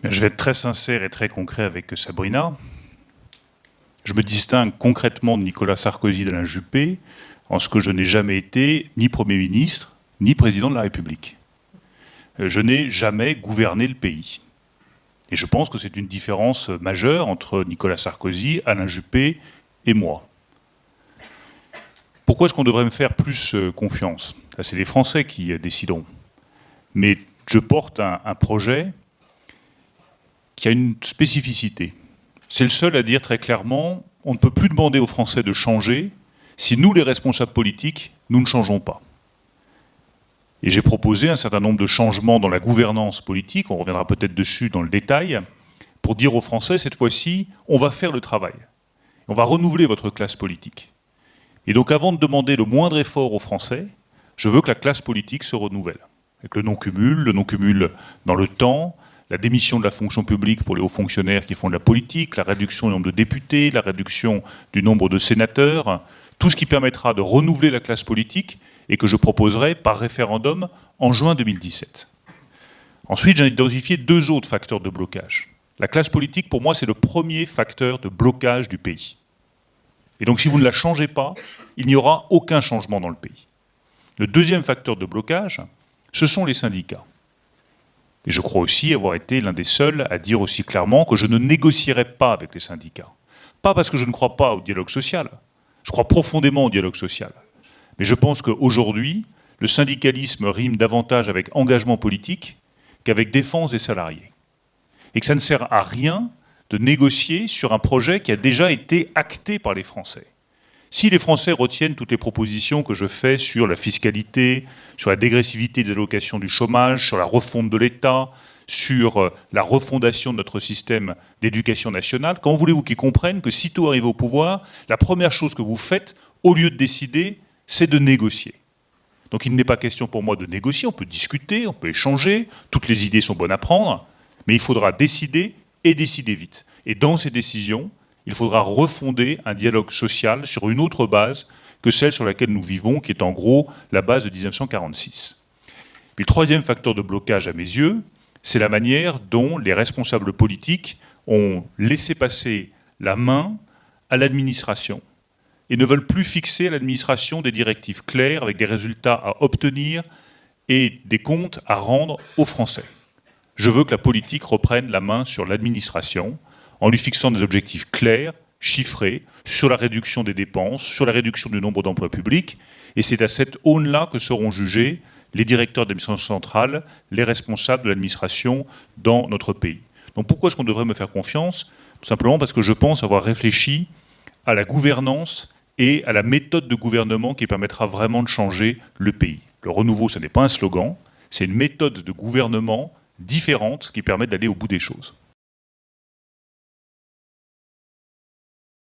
Je vais être très sincère et très concret avec Sabrina. Je me distingue concrètement de Nicolas Sarkozy et d'Alain Juppé en ce que je n'ai jamais été ni Premier ministre, ni Président de la République. Je n'ai jamais gouverné le pays. Et je pense que c'est une différence majeure entre Nicolas Sarkozy, Alain Juppé et moi. Pourquoi est-ce qu'on devrait me faire plus confiance? Là, c'est les Français qui décideront. Mais je porte un projet qui a une spécificité. C'est le seul à dire très clairement, on ne peut plus demander aux Français de changer si nous, les responsables politiques, nous ne changeons pas. Et j'ai proposé un certain nombre de changements dans la gouvernance politique, on reviendra peut-être dessus dans le détail, pour dire aux Français, cette fois-ci, on va faire le travail. On va renouveler votre classe politique. Et donc avant de demander le moindre effort aux Français, je veux que la classe politique se renouvelle. Avec le non-cumul dans le temps, la démission de la fonction publique pour les hauts fonctionnaires qui font de la politique, la réduction du nombre de députés, la réduction du nombre de sénateurs, tout ce qui permettra de renouveler la classe politique et que je proposerai par référendum en juin 2017. Ensuite, j'ai identifié deux autres facteurs de blocage. La classe politique, pour moi, c'est le premier facteur de blocage du pays. Et donc, si vous ne la changez pas, il n'y aura aucun changement dans le pays. Le deuxième facteur de blocage, ce sont les syndicats. Et je crois aussi avoir été l'un des seuls à dire aussi clairement que je ne négocierai pas avec les syndicats. Pas parce que je ne crois pas au dialogue social. Je crois profondément au dialogue social. Mais je pense qu'aujourd'hui, le syndicalisme rime davantage avec engagement politique qu'avec défense des salariés. Et que ça ne sert à rien de négocier sur un projet qui a déjà été acté par les Français. Si les Français retiennent toutes les propositions que je fais sur la fiscalité, sur la dégressivité des allocations du chômage, sur la refonte de l'État, sur la refondation de notre système d'éducation nationale, comment voulez-vous qu'ils comprennent que sitôt arrivé au pouvoir, la première chose que vous faites, au lieu de décider, c'est de négocier. Donc il n'est pas question pour moi de négocier, on peut discuter, on peut échanger, toutes les idées sont bonnes à prendre, mais il faudra décider et décider vite. Et dans ces décisions, il faudra refonder un dialogue social sur une autre base que celle sur laquelle nous vivons, qui est en gros la base de 1946. Puis le troisième facteur de blocage à mes yeux, c'est la manière dont les responsables politiques ont laissé passer la main à l'administration et ne veulent plus fixer à l'administration des directives claires avec des résultats à obtenir et des comptes à rendre aux Français. Je veux que la politique reprenne la main sur l'administration en lui fixant des objectifs clairs, chiffrés, sur la réduction des dépenses, sur la réduction du nombre d'emplois publics. Et c'est à cette aune-là que seront jugés les directeurs d'administration centrale, les responsables de l'administration dans notre pays. Donc pourquoi est-ce qu'on devrait me faire confiance? Tout simplement parce que je pense avoir réfléchi à la gouvernance et à la méthode de gouvernement qui permettra vraiment de changer le pays. Le renouveau, ce n'est pas un slogan, c'est une méthode de gouvernement différente qui permet d'aller au bout des choses.